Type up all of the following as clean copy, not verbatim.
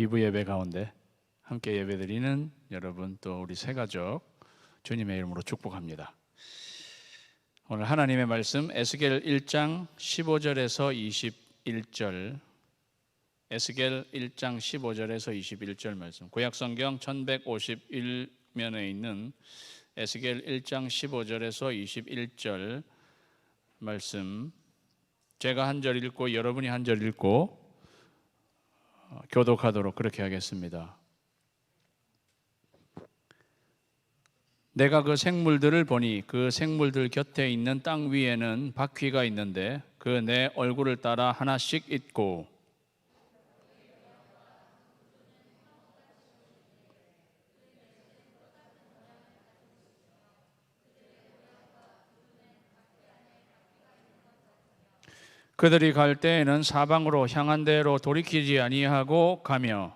2부 예배 가운데 함께 예배드리는 여러분, 또 우리 새가족 주님의 이름으로 축복합니다. 오늘 하나님의 말씀 에스겔 1장 15절에서 21절, 에스겔 1장 15절에서 21절 말씀, 구약성경 1151면에 있는 에스겔 1장 15절에서 21절 말씀, 제가 한 절 읽고 여러분이 한 절 읽고 교독하도록 그렇게 하겠습니다. 내가 그 생물들을 보니 그 생물들 곁에 있는 땅 위에는 바퀴가 있는데 그 내 얼굴을 따라 하나씩 있고, 그들이 갈 때에는 사방으로 향한 대로 돌이키지 아니하고 가며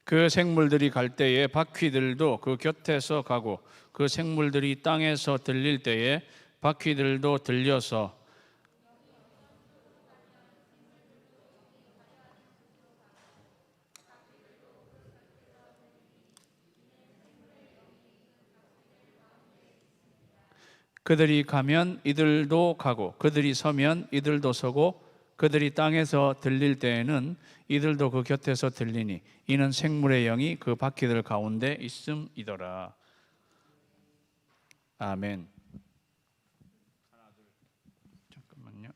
그 생물들이 갈 때에 바퀴들도 그 곁에서 가고 그 생물들이 땅에서 들릴 때에 바퀴들도 들려서 그들이 가면 이들도 가고 그들이 서면 이들도 서고 그들이 땅에서 들릴 때에는 이들도 그 곁에서 들리니 이는 생물의 영이 그 바퀴들 가운데 있음이더라. 아멘. 잠깐만요.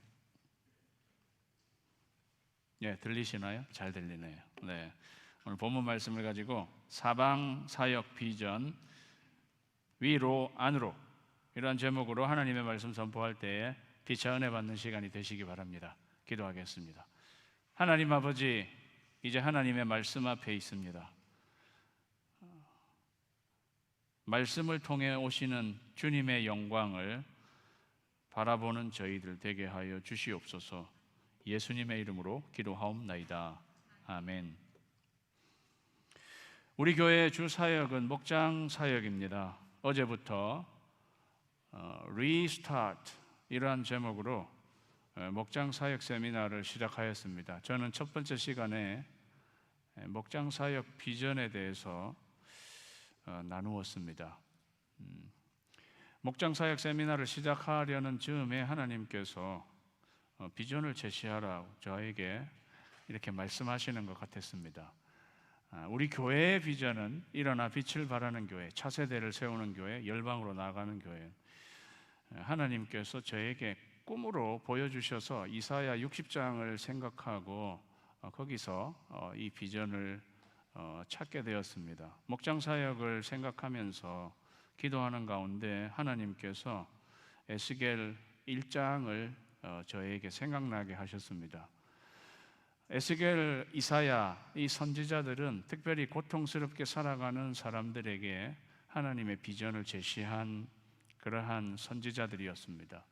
네, 들리시나요? 잘 들리네요. 네, 오늘 본문 말씀을 가지고 사방 사역 비전 위로 안으로, 이러한 제목으로 하나님의 말씀 선포할 때에 빛의 은혜 받는 시간이 되시기 바랍니다. 기도하겠습니다. 하나님 아버지, 이제 하나님의 말씀 앞에 있습니다. 말씀을 통해 오시는 주님의 영광을 바라보는 저희들 되게 하여 주시옵소서. 예수님의 이름으로 기도하옵나이다. 아멘. 우리 교회의 주 사역은 목장 사역입니다. 어제부터 Restart 이러한 제목으로 목장 사역 세미나를 시작하였습니다. 저는 첫 번째 시간에 목장 사역 비전에 대해서 나누었습니다. 목장 사역 세미나를 시작하려는 즈음에 하나님께서 비전을 제시하라고 저에게 이렇게 말씀하시는 것 같았습니다. 우리 교회의 비전은 일어나 빛을 발하는 교회, 차세대를 세우는 교회, 열방으로 나아가는 교회. 하나님께서 저에게 꿈으로 보여주셔서 이사야 60장을 생각하고 거기서 이 비전을 찾게 되었습니다. 목장 사역을 생각하면서 기도하는 가운데 하나님께서 에스겔 1장을 저에게 생각나게 하셨습니다. 에스겔, 이사야, 이 선지자들은 특별히 고통스럽게 살아가는 사람들에게 하나님의 비전을 제시한 그러한 선지자들이었습니다.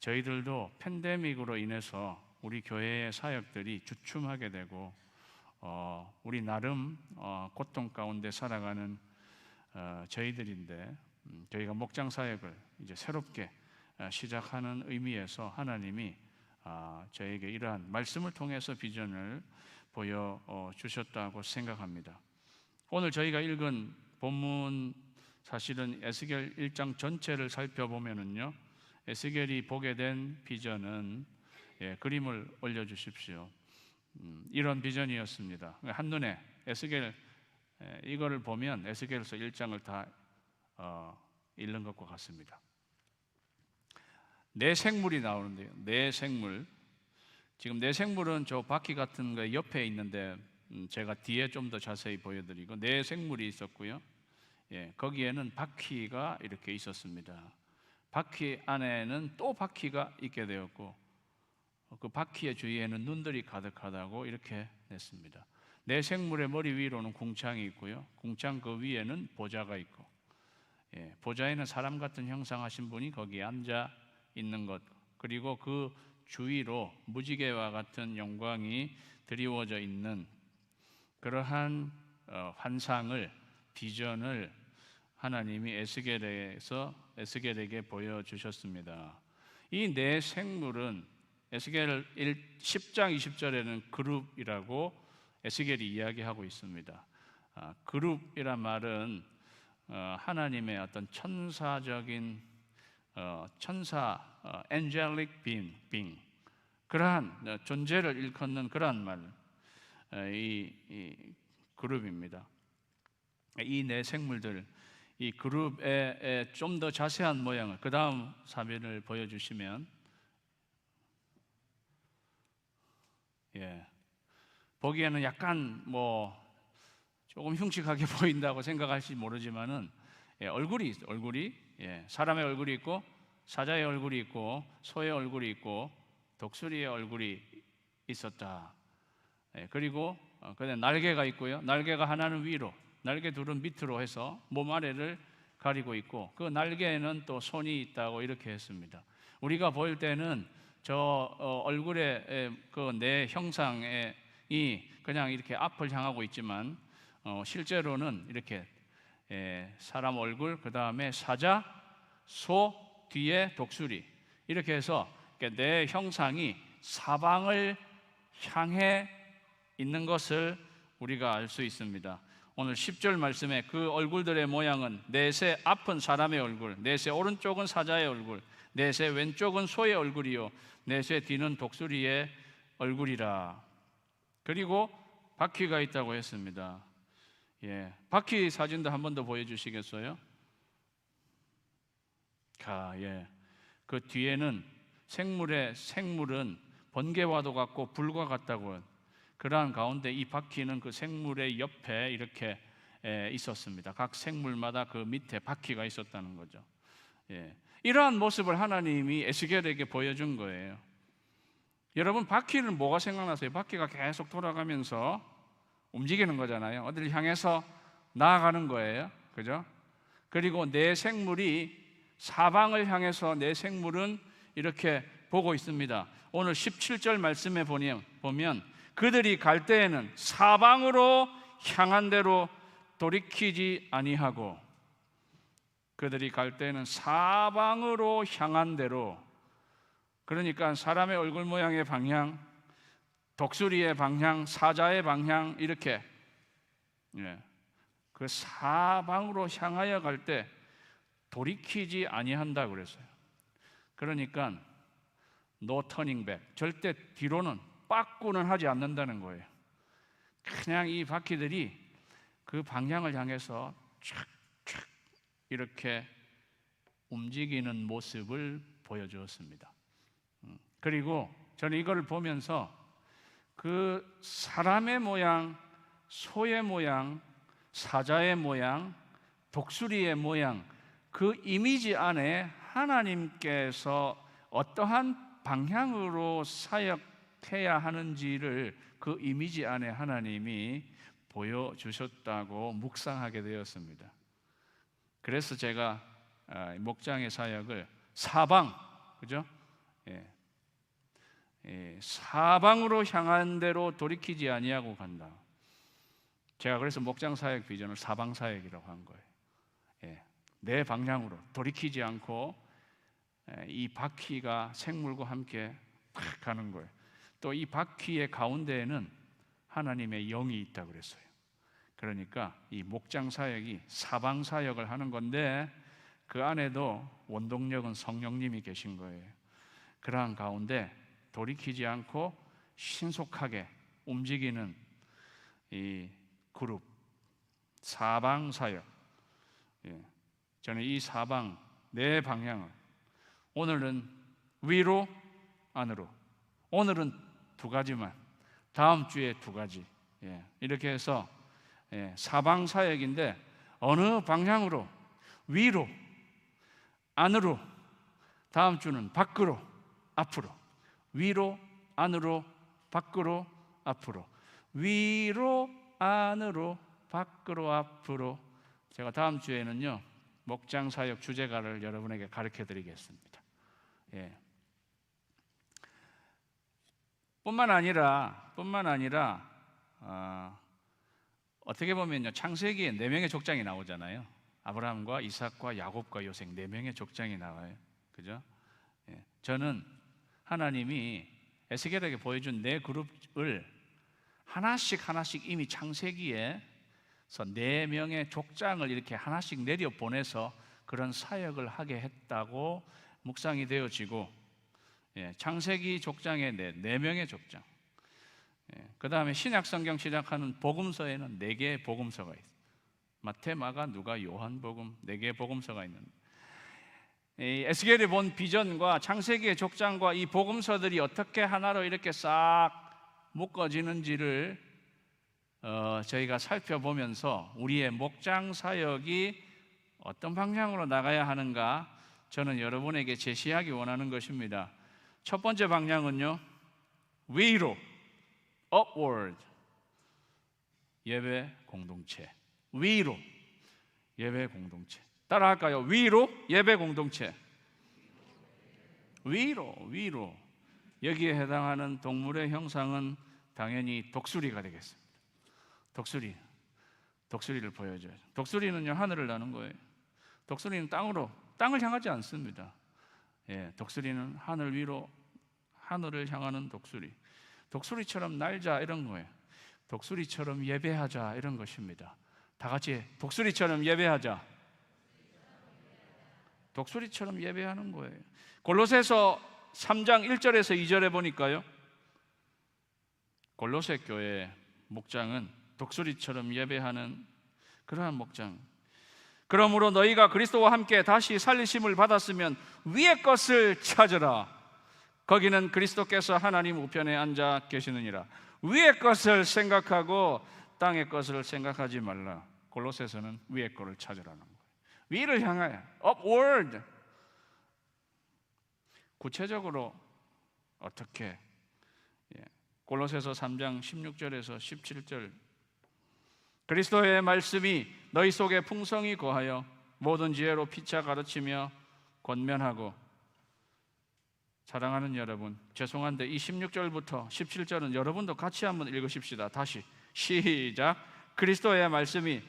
저희들도 팬데믹으로 인해서 우리 교회의 사역들이 주춤하게 되고 우리 나름 고통 가운데 살아가는 저희들인데, 저희가 목장 사역을 이제 새롭게 시작하는 의미에서 하나님이 저에게 이러한 말씀을 통해서 비전을 보여주셨다고 생각합니다. 오늘 저희가 읽은 본문, 사실은 에스겔 1장 전체를 살펴보면은요, 에스겔이 보게 된 비전은, 그림을 올려주십시오. 이런 비전이었습니다. 한눈에 에스겔 이거를 보면 에스겔서 1장을 다 읽는 것과 같습니다. 네 생물이 나오는데요. 네 생물. 지금 네 생물은 저 바퀴 같은 거 옆에 있는데 제가 뒤에 좀 더 자세히 보여드리고, 네 생물이 있었고요. 거기에는 바퀴가 이렇게 있었습니다. 바퀴 안에는 또 바퀴가 있게 되었고 그 바퀴의 주위에는 눈들이 가득하다고 이렇게 냈습니다. 네 생물의 머리 위로는 궁창이 있고요. 궁창 그 위에는 보좌가 있고, 보좌에는 사람 같은 형상하신 분이 거기에 앉아 있는 것, 그리고 그 주위로 무지개와 같은 영광이 드리워져 있는 그러한 환상을, 비전을 하나님이 에스겔에게 보여주셨습니다. 이 네 생물은 에스겔 10장 20절에는 그룹이라고 에스겔이 이야기하고 있습니다. 그룹이란 말은 하나님의 어떤 천사적인 천사 angelic being 그러한 존재를 일컫는 그러한 말, 이 그룹입니다. 이 네 생물들, 이 그룹의 좀 더 자세한 모양을 그 다음 사진을 보여주시면, 보기에는 약간 조금 흉측하게 보인다고 생각할지 모르지만은 얼굴이 사람의 얼굴이 있고 사자의 얼굴이 있고 소의 얼굴이 있고 독수리의 얼굴이 있었다. 그리고 그다음에 날개가 있고요. 날개가 하나는 위로, 날개 둘은 밑으로 해서 몸 아래를 가리고 있고 그 날개에는 또 손이 있다고 이렇게 했습니다. 우리가 볼 때는 저 얼굴의 그 내 형상이 그냥 이렇게 앞을 향하고 있지만 실제로는 이렇게 사람 얼굴, 그 다음에 사자, 소, 뒤에 독수리, 이렇게 해서 내 형상이 사방을 향해 있는 것을 우리가 알 수 있습니다. 오늘 10절 말씀에 그 얼굴들의 모양은 넷의 앞은 사람의 얼굴, 넷의 오른쪽은 사자의 얼굴, 넷의 왼쪽은 소의 얼굴이요 넷의 뒤는 독수리의 얼굴이라. 그리고 바퀴가 있다고 했습니다. 바퀴 사진도 한 번 더 보여주시겠어요? 그 뒤에는 생물은 번개와도 같고 불과 같다고. 그러한 가운데 이 바퀴는 그 생물의 옆에 이렇게 있었습니다. 각 생물마다 그 밑에 바퀴가 있었다는 거죠. 이러한 모습을 하나님이 에스겔에게 보여준 거예요. 여러분, 바퀴는 뭐가 생각나세요? 바퀴가 계속 돌아가면서 움직이는 거잖아요. 어디를 향해서 나아가는 거예요. 그죠? 그리고 내 생물이 사방을 향해서 내 생물은 이렇게 보고 있습니다. 오늘 17절 말씀에 보면 그들이 갈 때에는 사방으로 향한 대로 돌이키지 아니하고, 그들이 갈 때에는 사방으로 향한 대로, 그러니까 사람의 얼굴 모양의 방향, 독수리의 방향, 사자의 방향, 이렇게 그 사방으로 향하여 갈 때 돌이키지 아니한다고 그랬어요. 그러니까 no turning back, 절대 뒤로는 빠꾸는 하지 않는다는 거예요. 그냥 이 바퀴들이 그 방향을 향해서 촥촥 이렇게 움직이는 모습을 보여주었습니다. 그리고 저는 이걸 보면서 그 사람의 모양, 소의 모양, 사자의 모양, 독수리의 모양, 그 이미지 안에 하나님께서 어떠한 방향으로 사역해야 하는지를 그 이미지 안에 하나님이 보여주셨다고 묵상하게 되었습니다. 그래서 제가 목장의 사역을 사방, 그죠? 사방으로 향한 대로 돌이키지 아니하고 간다. 제가 그래서 목장 사역 비전을 사방 사역이라고 한 거예요. 내 방향으로 돌이키지 않고 이 바퀴가 생물과 함께 팍 가는 거예요. 또 이 바퀴의 가운데에는 하나님의 영이 있다고 그랬어요. 그러니까 이 목장 사역이 사방 사역을 하는 건데 그 안에도 원동력은 성령님이 계신 거예요. 그러한 가운데 돌이키지 않고 신속하게 움직이는 이 그룹 사방 사역. 저는 이 사방 네 방향을 오늘은 위로 안으로, 오늘은 두 가지만, 다음 주에 두 가지, 이렇게 해서 사방 사역인데 어느 방향으로, 위로 안으로, 다음 주는 밖으로 앞으로, 위로 안으로 밖으로 앞으로, 위로 안으로 밖으로 앞으로. 제가 다음 주에는요 목장 사역 주제가를 여러분에게 가르쳐 드리겠습니다. 뿐만 아니라 어떻게 보면요 창세기에 4명의 족장이 나오잖아요. 아브라함과 이삭과 야곱과 요셉 4명의 족장이 나와요. 그죠? 저는 하나님이 에스겔에게 보여준 네 그룹을 하나씩 이미 창세기에서 4명의 족장을 이렇게 하나씩 내려 보내서 그런 사역을 하게 했다고 묵상이 되어지고, 창세기 족장에 4명의 족장, 그 다음에 신약성경 시작하는 복음서에는 4개의 복음서가 있어요. 마태, 마가, 누가, 요한복음 4개의 복음서가 있는데, 에스겔이 본 비전과 창세기의 족장과 이 복음서들이 어떻게 하나로 이렇게 싹 묶어지는지를 저희가 살펴보면서 우리의 목장 사역이 어떤 방향으로 나가야 하는가 저는 여러분에게 제시하기 원하는 것입니다. 첫 번째 방향은요, 위로, upward, 예배 공동체. 위로, 예배 공동체. 따라할까요? 위로, 예배 공동체. 위로. 여기에 해당하는 동물의 형상은 당연히 독수리가 되겠습니다. 독수리를 보여줘요. 독수리는요, 하늘을 나는 거예요. 독수리는 땅을 향하지 않습니다. 독수리는 하늘 위로, 하늘을 향하는 독수리. 독수리처럼 날자 이런 거예요. 독수리처럼 예배하자 이런 것입니다. 다 같이 독수리처럼 예배하자. 독수리처럼 예배하는 거예요. 골로새서 3장 1절에서 2절에 보니까요, 골로새 교회 목장은 독수리처럼 예배하는 그러한 목장. 그러므로 너희가 그리스도와 함께 다시 살리심을 받았으면 위의 것을 찾으라. 거기는 그리스도께서 하나님 우편에 앉아 계시느니라. 위의 것을 생각하고 땅의 것을 생각하지 말라. 골로새서는 위의 것을 찾으라는 거예요. 위를 향하여, upward. 구체적으로 어떻게? 골로새서 3장 16절에서 17절, 그리스도의 말씀이 너희 속에 풍성히 거하여 모든 지혜로 피차 가르치며 권면하고. 사랑하는 여러분, 죄송한데 이 16절부터 17절은 여러분도 같이 한번 읽으십시다. 다시 시작. 그리스도의 말씀이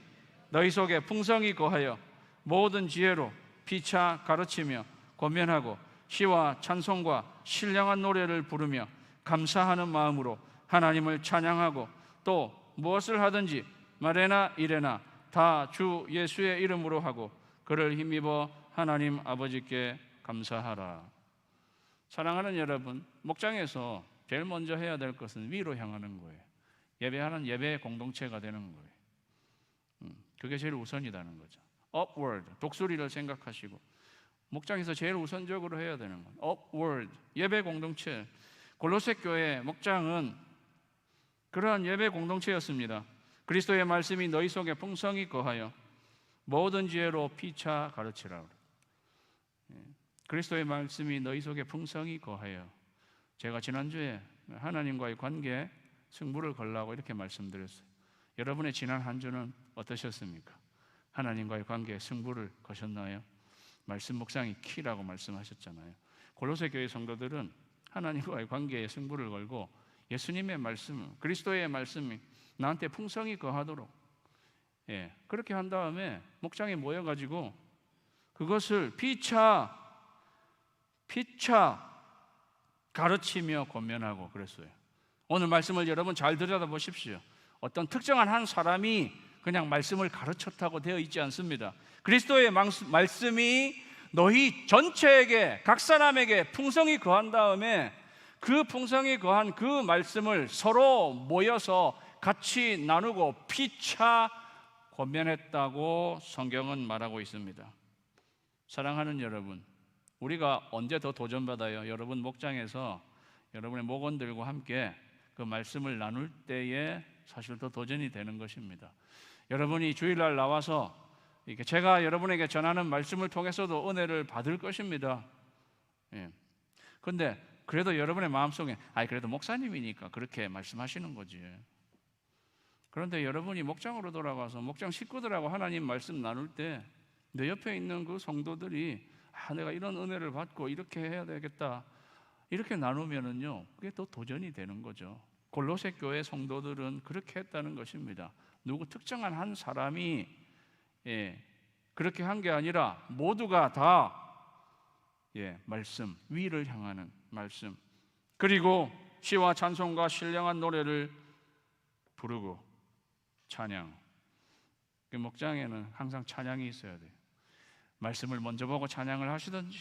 너희 속에 풍성히 거하여 모든 지혜로 피차 가르치며 권면하고 시와 찬송과 신령한 노래를 부르며 감사하는 마음으로 하나님을 찬양하고, 또 무엇을 하든지 말에나 이래나 다 주 예수의 이름으로 하고 그를 힘입어 하나님 아버지께 감사하라. 사랑하는 여러분, 목장에서 제일 먼저 해야 될 것은 위로 향하는 거예요. 예배하는 예배 공동체가 되는 거예요. 그게 제일 우선이라는 거죠. upward, 독수리를 생각하시고 목장에서 제일 우선적으로 해야 되는 거예요. upward, 예배 공동체. 골로새 교회 목장은 그러한 예배 공동체였습니다. 그리스도의 말씀이 너희 속에 풍성히 거하여 모든 지혜로 피차 가르치라. 그리스도의 말씀이 너희 속에 풍성히 거하여. 제가 지난주에 하나님과의 관계 승부를 걸라고 이렇게 말씀드렸어요. 여러분의 지난 한 주는 어떠셨습니까? 하나님과의 관계에 승부를 거셨나요? 말씀 묵상이 키라고 말씀하셨잖아요. 골로새 교회 성도들은 하나님과의 관계에 승부를 걸고 예수님의 말씀, 그리스도의 말씀이 나한테 풍성히 거하도록, 그렇게 한 다음에 목장에 모여가지고 그것을 피차 가르치며 권면하고 그랬어요. 오늘 말씀을 여러분 잘 들여다보십시오. 어떤 특정한 한 사람이 그냥 말씀을 가르쳤다고 되어 있지 않습니다. 그리스도의 말씀이 너희 전체에게, 각 사람에게 풍성히 거한 다음에 그 풍성히 거한 그 말씀을 서로 모여서 같이 나누고 피차 권면했다고 성경은 말하고 있습니다. 사랑하는 여러분, 우리가 언제 더 도전받아요? 여러분 목장에서 여러분의 목원들과 함께 그 말씀을 나눌 때에 사실 더 도전이 되는 것입니다. 여러분이 주일날 나와서 이렇게 제가 여러분에게 전하는 말씀을 통해서도 은혜를 받을 것입니다. 그런데 그래도 여러분의 마음속에 그래도 목사님이니까 그렇게 말씀하시는 거지. 그런데 여러분이 목장으로 돌아가서 목장 식구들하고 하나님 말씀 나눌 때 내 옆에 있는 그 성도들이 내가 이런 은혜를 받고 이렇게 해야 되겠다, 이렇게 나누면은요, 그게 더 도전이 되는 거죠. 골로새 교회 성도들은 그렇게 했다는 것입니다. 누구 특정한 한 사람이 그렇게 한 게 아니라 모두가 다 말씀, 위를 향하는 말씀. 그리고 시와 찬송과 신령한 노래를 부르고 찬양. 그 목장에는 항상 찬양이 있어야 돼요. 말씀을 먼저 보고 찬양을 하시든지,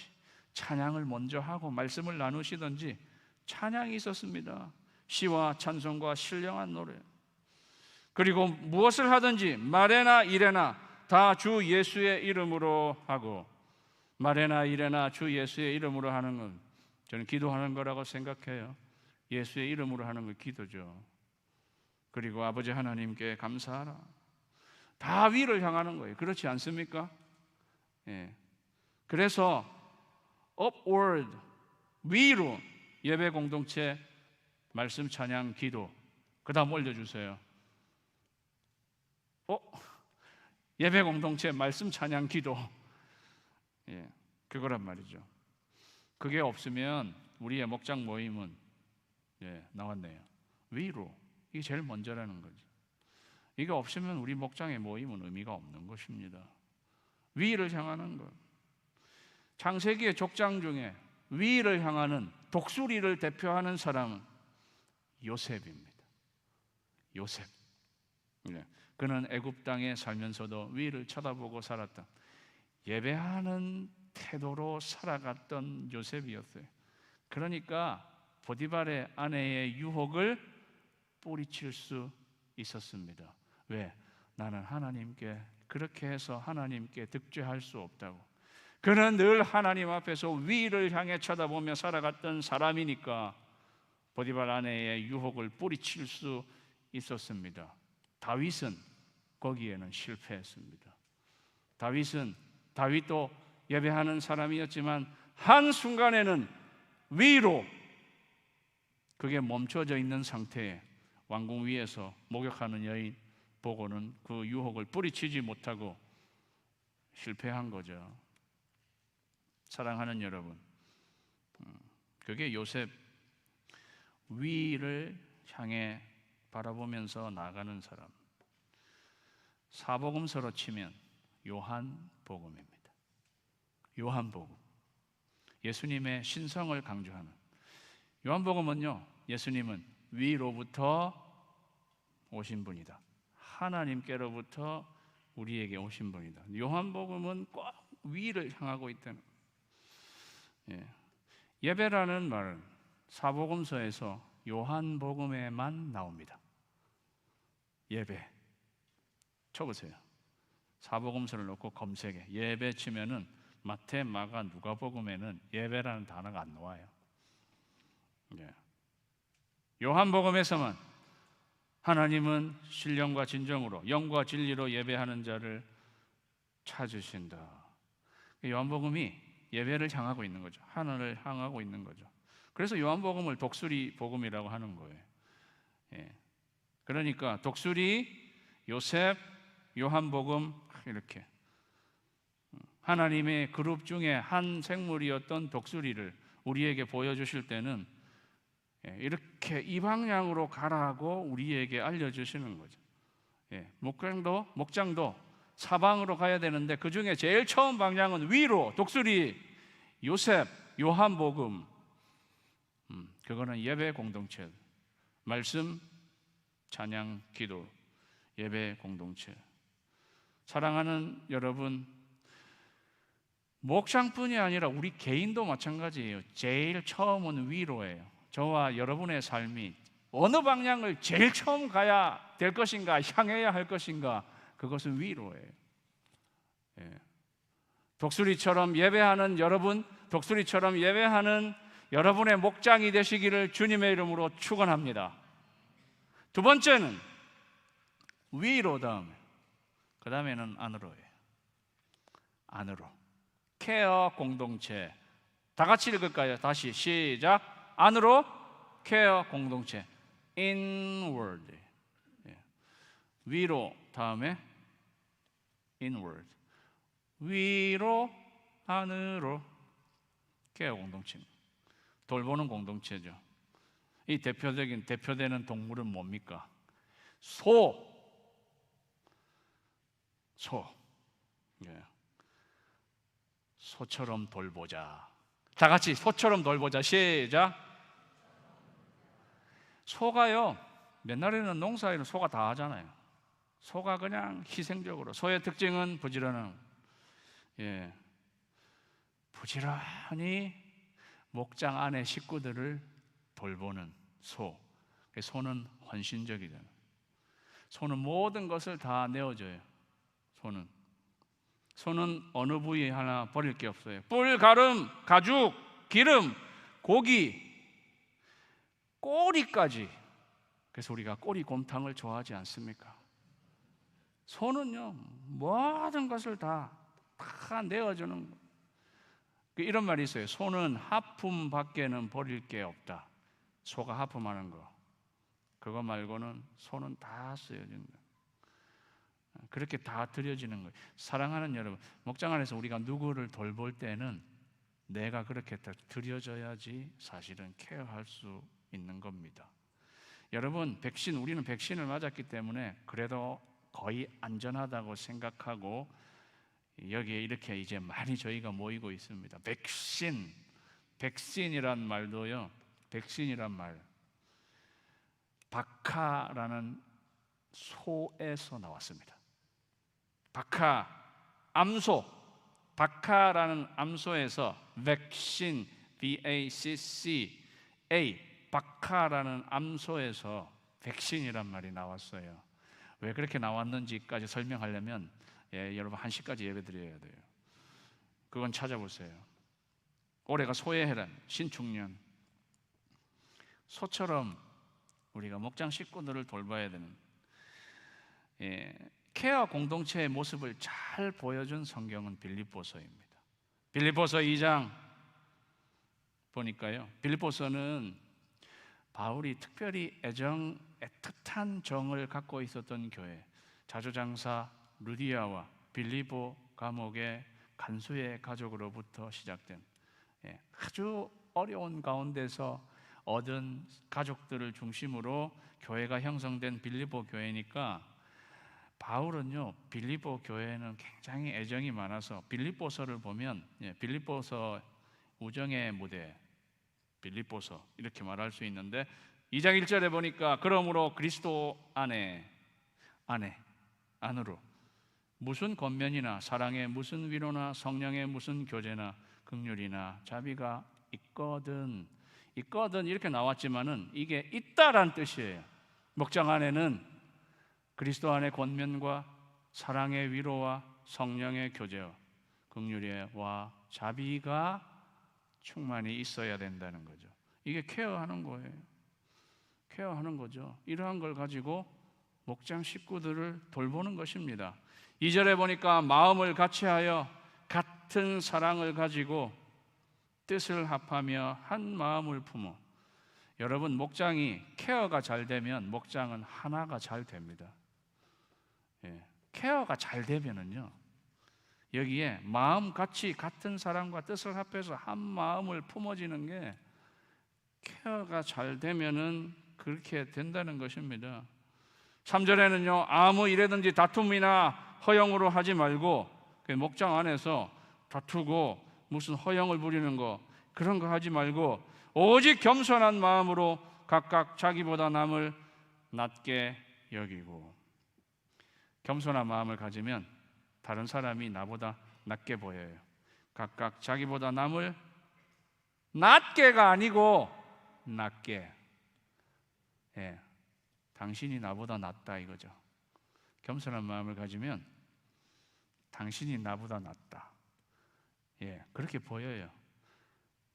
찬양을 먼저 하고 말씀을 나누시든지, 찬양이 있었습니다. 시와 찬송과 신령한 노래. 그리고 무엇을 하든지 말에나 일에나 다 주 예수의 이름으로 하고, 말에나 일에나 주 예수의 이름으로 하는 건 저는 기도하는 거라고 생각해요. 예수의 이름으로 하는 건 기도죠. 그리고 아버지 하나님께 감사하라. 다 위를 향하는 거예요. 그렇지 않습니까? 그래서 upward, 위로 예배 공동체 말씀 찬양 기도. 그 다음 올려주세요. 예배 공동체 말씀 찬양 기도. 그거란 말이죠. 그게 없으면 우리의 목장 모임은 나왔네요. 위로, 이게 제일 먼저라는 거죠. 이게 없으면 우리 목장의 모임은 의미가 없는 것입니다. 위를 향하는 것. 창세기의 족장 중에 위를 향하는 독수리를 대표하는 사람은 요셉입니다. 요셉. 그는 애굽 땅에 살면서도 위를 쳐다보고 살았다. 예배하는 태도로 살아갔던 요셉이었어요. 그러니까 보디발의 아내의 유혹을 뿌리칠 수 있었습니다. 왜? 나는 하나님께 그렇게 해서 하나님께 득죄할 수 없다고. 그는 늘 하나님 앞에서 위를 향해 쳐다보며 살아갔던 사람이니까 보디발 아내의 유혹을 뿌리칠 수 있었습니다. 다윗은 거기에는 실패했습니다. 다윗도 예배하는 사람이었지만 한순간에는 위로 그게 멈춰져 있는 상태에 왕궁 위에서 목욕하는 여인 보고는 그 유혹을 뿌리치지 못하고 실패한 거죠. 사랑하는 여러분, 그게 요셉, 위를 향해 바라보면서 나가는 사람. 사복음서로 치면 요한복음입니다. 요한복음, 예수님의 신성을 강조하는 요한복음은요, 예수님은 위로부터 오신 분이다. 하나님께로부터 우리에게 오신 분이다. 요한복음은 꼭 위를 향하고 있다는. 예배라는 말은 사복음서에서 요한복음에만 나옵니다. 예배 쳐보세요. 사복음서를 놓고 검색해 예배 치면은 마태, 마가, 누가복음에는 예배라는 단어가 안 나와요. 요한복음에서만 하나님은 신령과 진정으로 영과 진리로 예배하는 자를 찾으신다. 요한복음이 예배를 향하고 있는 거죠. 하늘을 향하고 있는 거죠. 그래서 요한복음을 독수리 복음이라고 하는 거예요. 그러니까 독수리, 요셉, 요한복음 이렇게 하나님의 그룹 중에 한 생물이었던 독수리를 우리에게 보여주실 때는 이렇게 이 방향으로 가라고 우리에게 알려주시는 거죠. 목장도 사방으로 가야 되는데 그 중에 제일 처음 방향은 위로, 독수리, 요셉, 요한복음. 그거는 예배 공동체, 말씀, 찬양, 기도, 예배 공동체. 사랑하는 여러분, 목장뿐이 아니라 우리 개인도 마찬가지예요. 제일 처음은 위로예요. 저와 여러분의 삶이 어느 방향을 제일 처음 가야 될 것인가, 향해야 할 것인가, 그것은 위로예요. 독수리처럼 예배하는 여러분, 독수리처럼 예배하는 여러분의 목장이 되시기를 주님의 이름으로 축원합니다. 두 번째는 위로, 그 다음에는 안으로예요. 안으로. 케어 공동체. 다 같이 읽을까요? 다시 시작. 안으로 케어 공동체. inward. 위로 다음에 inward. 위로 안으로 케어 공동체. 돌보는 공동체죠. 이 대표되는 동물은 뭡니까? 소. 소처럼 돌보자. 다 같이 소처럼 돌보자. 시작. 소가요, 옛날에는 농사일은 소가 다 하잖아요. 소가 그냥 희생적으로. 소의 특징은 부지런함. 예, 부지런히 목장 안의 식구들을 돌보는 소. 소는 헌신적이잖아요. 소는 모든 것을 다 내어줘요. 소는 어느 부위 하나 버릴 게 없어요. 뿔, 가름, 가죽, 기름, 고기, 꼬리까지. 그래서 우리가 꼬리곰탕을 좋아하지 않습니까? 소는요, 모든 것을 다 내어주는 거. 이런 말이 있어요. 소는 하품밖에는 버릴 게 없다. 소가 하품하는 거, 그거 말고는 소는 다 쓰여진다. 그렇게 다 드려지는 거예요. 사랑하는 여러분, 목장 안에서 우리가 누구를 돌볼 때는 내가 그렇게 드려져야지 사실은 케어할 수 있는 겁니다. 여러분, 우리는 백신을 맞았기 때문에 그래도 거의 안전하다고 생각하고 여기에 이렇게 이제 많이 저희가 모이고 있습니다. 백신이란 말도요, 백신이란 말, 박하라는 소에서 나왔습니다. 박하라는 암소에서 백신, BACCA, 박하라는 암소에서 백신이란 말이 나왔어요. 왜 그렇게 나왔는지까지 설명하려면 여러분 1시까지 예배드려야 돼요. 그건 찾아보세요. 올해가 소의 해란, 신축년. 소처럼 우리가 목장 식구들을 돌봐야 되는 케어 공동체의 모습을 잘 보여준 성경은 빌립보서입니다. 빌립보서 2장 보니까요, 빌립보서는 바울이 특별히 애틋한 정을 갖고 있었던 교회, 자주장사 루디아와 빌립보 감옥의 간수의 가족으로부터 시작된 아주 어려운 가운데서 얻은 가족들을 중심으로 교회가 형성된 빌립보 교회니까, 바울은요, 빌립보 교회에는 굉장히 애정이 많아서 빌립보서를 보면 빌립보서 우정의 무대, 빌립보서 이렇게 말할 수 있는데, 2장 1절에 보니까 그러므로 그리스도 안으로 무슨 권면이나 사랑의 무슨 위로나 성령의 무슨 교제나 긍휼이나 자비가 있거든 이렇게 나왔지만은 이게 있다란 뜻이에요. 목장 안에는 그리스도 안의 권면과 사랑의 위로와 성령의 교제와 긍휼과 자비가 충만히 있어야 된다는 거죠. 이게 케어하는 거예요. 케어하는 거죠. 이러한 걸 가지고 목장 식구들을 돌보는 것입니다. 2절에 보니까 마음을 같이하여 같은 사랑을 가지고 뜻을 합하며 한 마음을 품어. 여러분, 목장이 케어가 잘 되면 목장은 하나가 잘 됩니다. 케어가 잘 되면은요, 여기에 마음 같이 같은 사랑과 뜻을 합해서 한 마음을 품어지는 게, 케어가 잘 되면은 그렇게 된다는 것입니다. 3절에는요, 아무 일에든지 다툼이나 허영으로 하지 말고, 목장 안에서 다투고 무슨 허영을 부리는 거, 그런 거 하지 말고 오직 겸손한 마음으로 각각 자기보다 남을 낮게 여기고. 겸손한 마음을 가지면 다른 사람이 나보다 낮게 보여요. 각각 자기보다 남을 낮게가 아니고 낮게. 당신이 나보다 낫다 이거죠. 겸손한 마음을 가지면 당신이 나보다 낫다. 그렇게 보여요.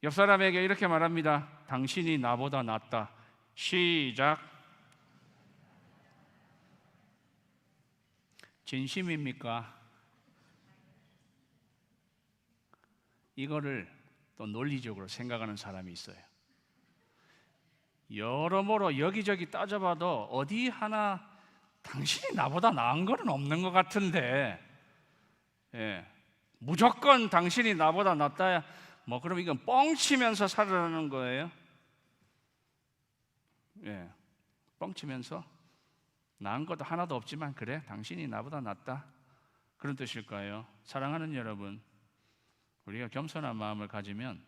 옆 사람에게 이렇게 말합니다. 당신이 나보다 낫다. 시작. 진심입니까? 이거를 또 논리적으로 생각하는 사람이 있어요. 여러모로 여기저기 따져봐도 어디 하나 당신이 나보다 나은 거는 없는 것 같은데, 무조건 당신이 나보다 낫다, 그럼 이건 뻥치면서 살아가는 거예요. 뻥치면서 나은 것도 하나도 없지만 그래, 당신이 나보다 낫다, 그런 뜻일까요? 사랑하는 여러분, 우리가 겸손한 마음을 가지면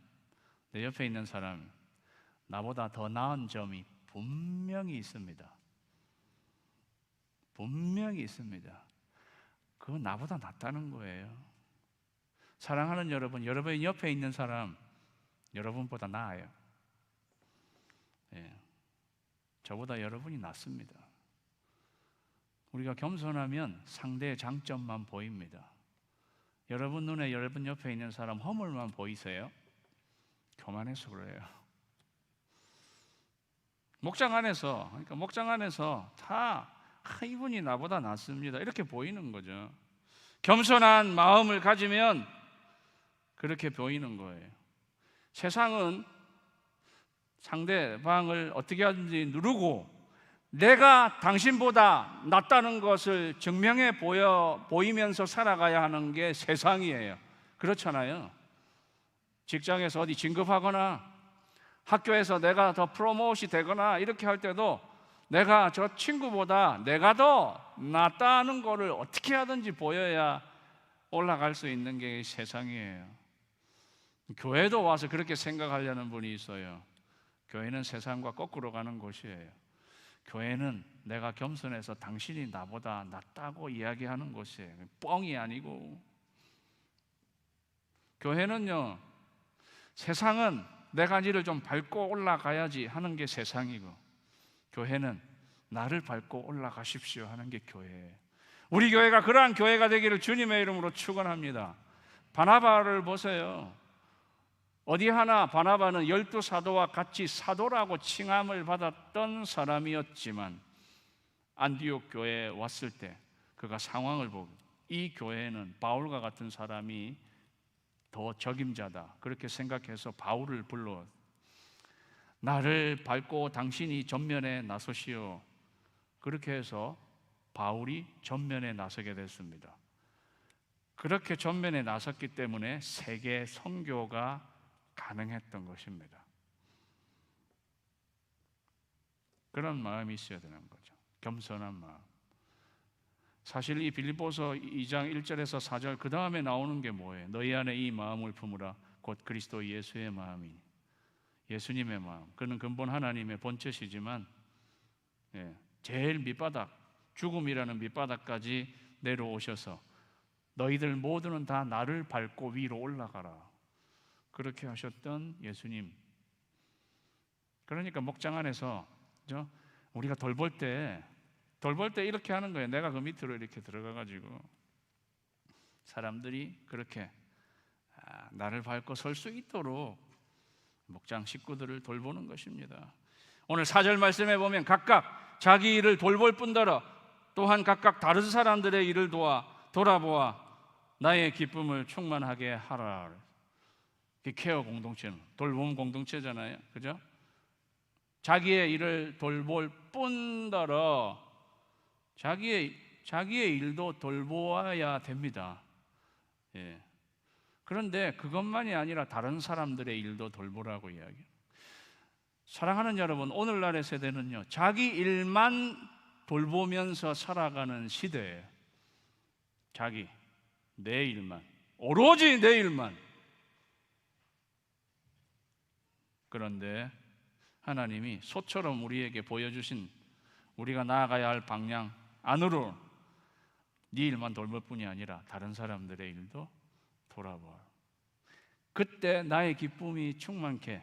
내 옆에 있는 사람 나보다 더 나은 점이 분명히 있습니다. 분명히 있습니다. 그건 나보다 낫다는 거예요. 사랑하는 여러분, 여러분 옆에 있는 사람 여러분보다 나아요. 예, 저보다 여러분이 낫습니다. 우리가 겸손하면 상대의 장점만 보입니다. 여러분 눈에 여러분 옆에 있는 사람 허물만 보이세요? 교만해서 그래요. 목장 안에서 다 이분이 나보다 낫습니다 이렇게 보이는 거죠. 겸손한 마음을 가지면 그렇게 보이는 거예요. 세상은 상대방을 어떻게 하든지 누르고 내가 당신보다 낫다는 것을 증명해 보이면서 살아가야 하는 게 세상이에요. 그렇잖아요. 직장에서 어디 진급하거나 학교에서 내가 더 프로모트이 되거나 이렇게 할 때도 내가 저 친구보다 내가 더 낫다는 거를 어떻게 하든지 보여야 올라갈 수 있는 게 세상이에요. 교회도 와서 그렇게 생각하려는 분이 있어요. 교회는 세상과 거꾸로 가는 곳이에요. 교회는 내가 겸손해서 당신이 나보다 낫다고 이야기하는 곳이에요. 뻥이 아니고. 교회는요, 세상은 내가 니를 좀 밟고 올라가야지 하는 게 세상이고, 교회는 나를 밟고 올라가십시오 하는 게 교회예요. 우리 교회가 그러한 교회가 되기를 주님의 이름으로 축원합니다. 바나바를 보세요. 어디 하나 바나바는 12사도와 같이 사도라고 칭함을 받았던 사람이었지만 안디옥 교회에 왔을 때 그가 상황을 보고 이 교회는 바울과 같은 사람이 더 적임자다 그렇게 생각해서 바울을 불러 나를 밟고 당신이 전면에 나서시오. 그렇게 해서 바울이 전면에 나서게 됐습니다. 그렇게 전면에 나섰기 때문에 세계 선교가 가능했던 것입니다. 그런 마음이 있어야 되는 거죠. 겸손한 마음. 사실 이 빌립보서 2장 1절에서 4절 그 다음에 나오는 게 뭐예요? 너희 안에 이 마음을 품으라 곧 그리스도 예수의 마음이니. 예수님의 마음. 그는 근본 하나님의 본체시지만 제일 밑바닥, 죽음이라는 밑바닥까지 내려오셔서 너희들 모두는 다 나를 밟고 위로 올라가라. 그렇게 하셨던 예수님. 그러니까 목장 안에서 우리가 돌볼 때 이렇게 하는 거예요. 내가 그 밑으로 이렇게 들어가가지고 사람들이 그렇게 나를 밟고 설 수 있도록 목장 식구들을 돌보는 것입니다. 오늘 4절 말씀에 보면 각각 자기 일을 돌볼 뿐더러 또한 각각 다른 사람들의 일을 돌아보아 나의 기쁨을 충만하게 하라. 케어 공동체는 돌봄 공동체잖아요. 그죠? 자기의 일을 돌볼 뿐더러 자기의 일도 돌보아야 됩니다. 그런데 그것만이 아니라 다른 사람들의 일도 돌보라고 이야기해요. 사랑하는 여러분, 오늘날의 세대는요, 자기 일만 돌보면서 살아가는 시대예요. 내 일만, 오로지 내 일만. 그런데 하나님이 소처럼 우리에게 보여주신 우리가 나아가야 할 방향 안으로 네 일만 돌볼 뿐이 아니라 다른 사람들의 일도 돌아보아. 그때 나의 기쁨이 충만케,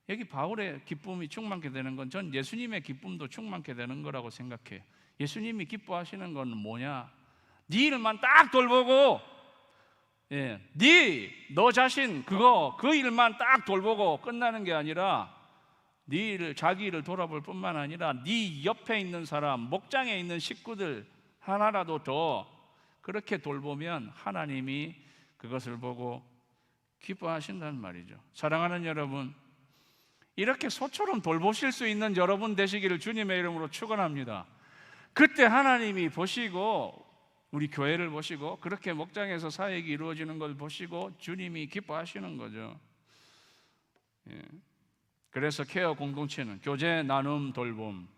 여기 바울의 기쁨이 충만케 되는 건 전 예수님의 기쁨도 충만케 되는 거라고 생각해요. 예수님이 기뻐하시는 건 뭐냐? 네 일만 딱 돌보고 너 자신 그 일만 딱 돌보고 끝나는 게 아니라 자기 일을 돌아볼 뿐만 아니라 네 옆에 있는 사람, 목장에 있는 식구들 하나라도 더 그렇게 돌보면 하나님이 그것을 보고 기뻐하신다는 말이죠. 사랑하는 여러분, 이렇게 소처럼 돌보실 수 있는 여러분 되시기를 주님의 이름으로 축원합니다. 그때 하나님이 보시고 우리 교회를 보시고 그렇게 목장에서 사역이 이루어지는 걸 보시고 주님이 기뻐하시는 거죠. 그래서 케어 공동체는 교제, 나눔, 돌봄,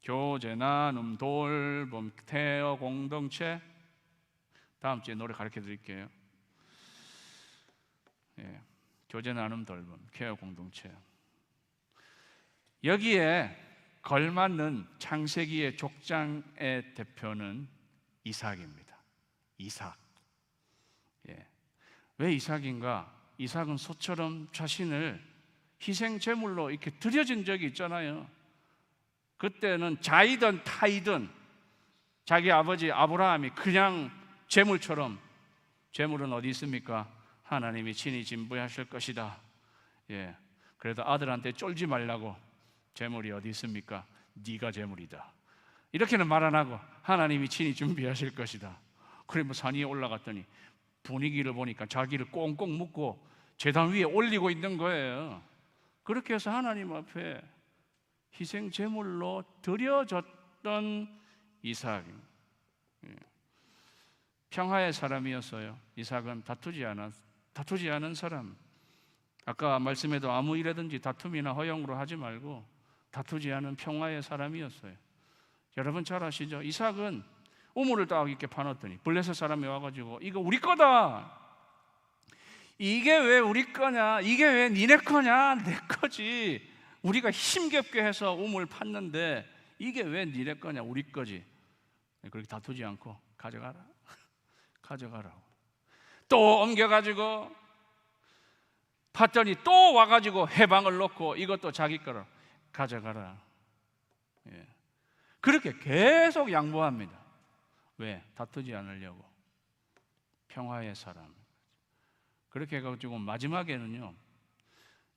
교제, 나눔, 돌봄, 케어 공동체. 다음 주에 노래 가르쳐 드릴게요. 교제 나눔 돌봄, 케어 공동체. 여기에 걸맞는 창세기의 족장의 대표는 이삭입니다. 이삭. 예. 왜 이삭인가? 이삭은 소처럼 자신을 희생 제물로 이렇게 드려진 적이 있잖아요. 그때는 자이든 타이든 자기 아버지 아브라함이 그냥 제물처럼, 제물은 어디 있습니까? 하나님이 친히 진부하실 것이다. 예. 그래도 아들한테 쫄지 말라고, 제물이 어디 있습니까? 네가 제물이다. 이렇게는 말 안 하고 하나님이 친히 준비하실 것이다. 그래 뭐 산 위에 올라갔더니 분위기를 보니까 자기를 꽁꽁 묶고 제단 위에 올리고 있는 거예요. 그렇게 해서 하나님 앞에 희생 제물로 드려졌던 이삭. 평화의 사람이었어요. 이삭은 다투지 않은 사람. 아까 말씀에도 아무 일에든지 다툼이나 허용으로 하지 말고 다투지 않은 평화의 사람이었어요. 여러분 잘 아시죠? 이삭은 우물을 딱 이렇게 파놨더니 블레셋 사람이 와가지고 이거 우리 거다. 이게 왜 우리 거냐? 이게 왜 니네 거냐? 내 거지. 우리가 힘겹게 해서 우물 팠는데 이게 왜 니네 거냐? 우리 거지. 그렇게 다투지 않고 가져가라. 가져가라고. 또 옮겨가지고 팠더니 또 와가지고 해방을 놓고 이것도 자기 거라. 가져가라. 예. 그렇게 계속 양보합니다. 왜? 다투지 않으려고. 평화의 사람. 그렇게 해가지고 마지막에는요,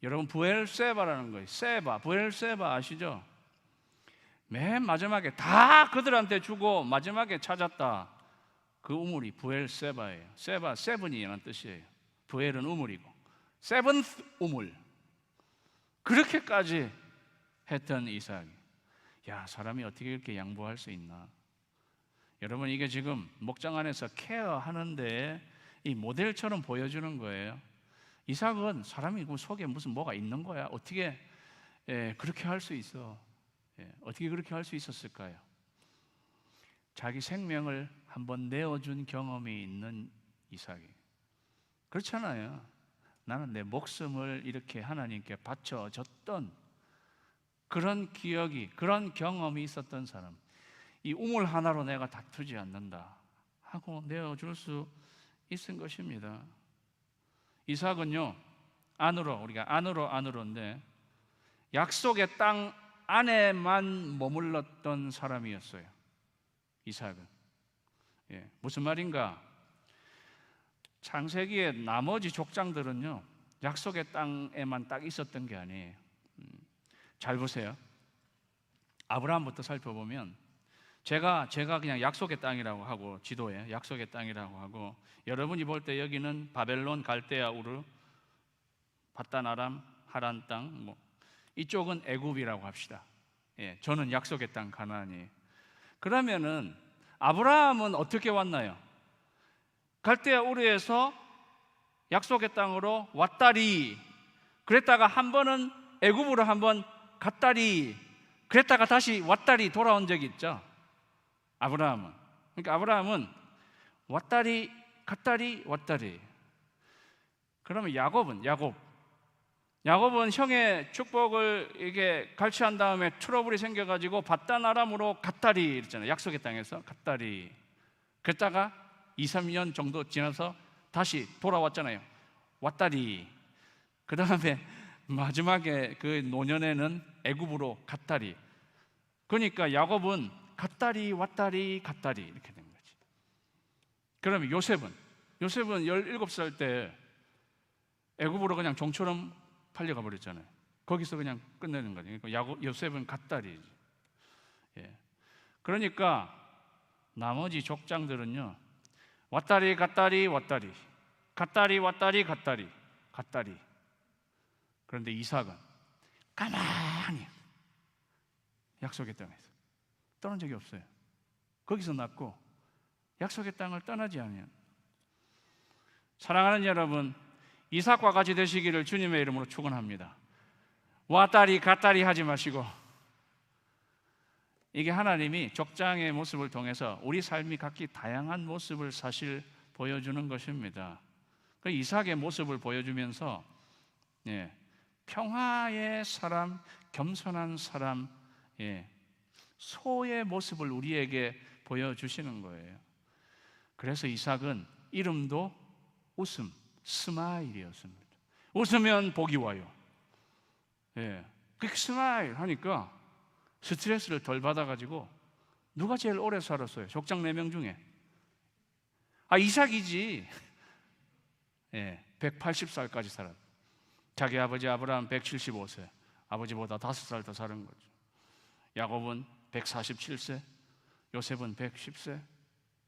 여러분 부엘세바라는 거예요. 세바, 부엘세바 아시죠? 맨 마지막에 다 그들한테 주고 마지막에 찾았다. 그 우물이 부엘세바예요. 세바, 세븐이라는 뜻이에요. 부엘은 우물이고 세븐스 우물. 그렇게까지 했던 이삭이. 야, 사람이 어떻게 이렇게 양보할 수 있나? 여러분, 이게 지금 목장 안에서 케어하는데 이 모델처럼 보여주는 거예요. 이삭은 사람이 그 속에 무슨 뭐가 있는 거야? 어떻게 그렇게 할 수 있어? 어떻게 그렇게 할 수 있었을까요? 자기 생명을 한번 내어준 경험이 있는 이삭이. 그렇잖아요. 나는 내 목숨을 이렇게 하나님께 바쳐줬던 그런 기억이, 그런 경험이 있었던 사람. 이 우물 하나로 내가 다투지 않는다 하고 내어줄 수 있은 것입니다. 이삭은요, 우리가 안으로인데 약속의 땅 안에만 머물렀던 사람이었어요. 이삭은. 무슨 말인가? 창세기의 나머지 족장들은요, 약속의 땅에만 딱 있었던 게 아니에요. 잘 보세요. 아브라함부터 살펴보면 제가 그냥 약속의 땅이라고 하고, 지도에 약속의 땅이라고 하고, 여러분이 볼 때 여기는 바벨론, 갈대아, 우르, 바단 아람, 하란 땅, 이쪽은 애굽이라고 합시다. 저는 약속의 땅 가나안이에요. 그러면은 아브라함은 어떻게 왔나요? 갈대아 우르에서 약속의 땅으로 왔다리, 그랬다가 한 번은 애굽으로 한번 갔다리, 그랬다가 다시 왔다리 돌아온 적이 있죠. 아브라함은. 그러니까 아브라함은 왔다리 갔다리 왔다리. 그러면 야곱은 형의 축복을 이게 갈취한 다음에 트러블이 생겨가지고 바단 아람으로 갔다리 이랬잖아요. 약속의 땅에서 갔다리. 그랬다가 2-3년 정도 지나서 다시 돌아왔잖아요. 왔다리. 그 다음에 마지막에 그 노년에는 애굽으로 갔다리. 그러니까 야곱은 갔다리 왔다리 갔다리 이렇게 된 거지. 그러면 요셉은 17살 때 애굽으로 그냥 종처럼 팔려가 버렸잖아요. 거기서 그냥 끝내는 거죠. 그러니까 요셉은 갔다리. 그러니까 나머지 족장들은요, 왔다리 갔다리 왔다리, 갔다리 왔다리 갔다리 갔다리. 그런데 이삭은 가만히 약속의 땅에서 떠난 적이 없어요. 거기서 났고 약속의 땅을 떠나지 않아요. 사랑하는 여러분, 이삭과 같이 되시기를 주님의 이름으로 축원합니다. 왔다리 갔다리 하지 마시고, 이게 하나님이 족장의 모습을 통해서 우리 삶이 각기 다양한 모습을 사실 보여주는 것입니다. 그 이삭의 모습을 보여주면서 예, 평화의 사람, 겸손한 사람, 예, 소의 모습을 우리에게 보여주시는 거예요. 그래서 이삭은 이름도 웃음, 스마일이었습니다. 웃으면 복이 와요. 예, 그 스마일 하니까 스트레스를 덜 받아가지고 누가 제일 오래 살았어요? 족장 4명 중에 이삭이지. 예, 180살까지 살았. 자기 아버지 아브라함 175세, 아버지보다 5살 더 사는 거죠. 야곱은 147세, 요셉은 110세.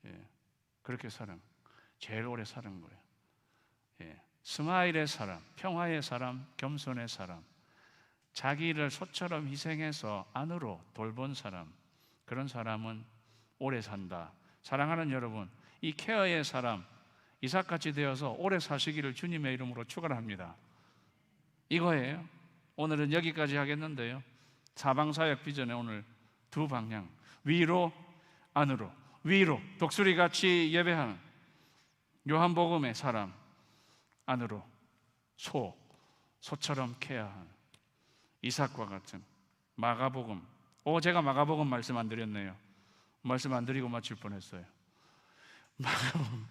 예, 그렇게 사는, 제일 오래 사는 거예요. 예, 스마일의 사람, 평화의 사람, 겸손의 사람, 자기를 소처럼 희생해서 안으로 돌본 사람, 그런 사람은 오래 산다. 사랑하는 여러분, 이 케어의 사람, 이삭같이 되어서 오래 사시기를 주님의 이름으로 축원합니다. 이거예요. 오늘은 여기까지 하겠는데요, 사방사역 비전의 오늘 두 방향, 위로 안으로, 위로 독수리같이 예배하는 요한복음의 사람, 안으로 소처럼 케어하는 이삭과 같은 마가복음. 제가 마가복음 말씀 안 드렸네요. 말씀 안 드리고 마칠 뻔했어요. 마가복음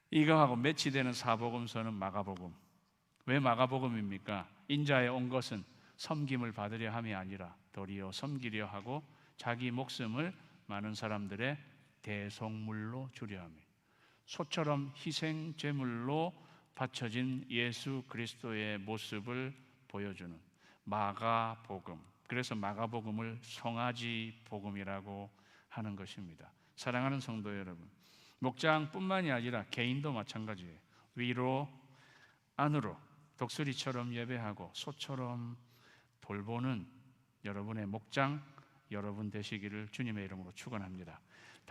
이거하고 매치되는 사복음서는 마가복음. 왜 마가복음입니까? 인자에 온 것은 섬김을 받으려 함이 아니라 도리어 섬기려 하고 자기 목숨을 많은 사람들의 대속물로 주려 함이, 소처럼 희생 제물로 바쳐진 예수 그리스도의 모습을 보여주는 마가복음. 그래서 마가복음을 송아지 복음이라고 하는 것입니다. 사랑하는 성도 여러분, 목장뿐만이 아니라 개인도 마찬가지예요. 위로 안으로 독수리처럼 예배하고 소처럼 돌보는 여러분의 목장, 여러분 되시기를 주님의 이름으로 축원합니다.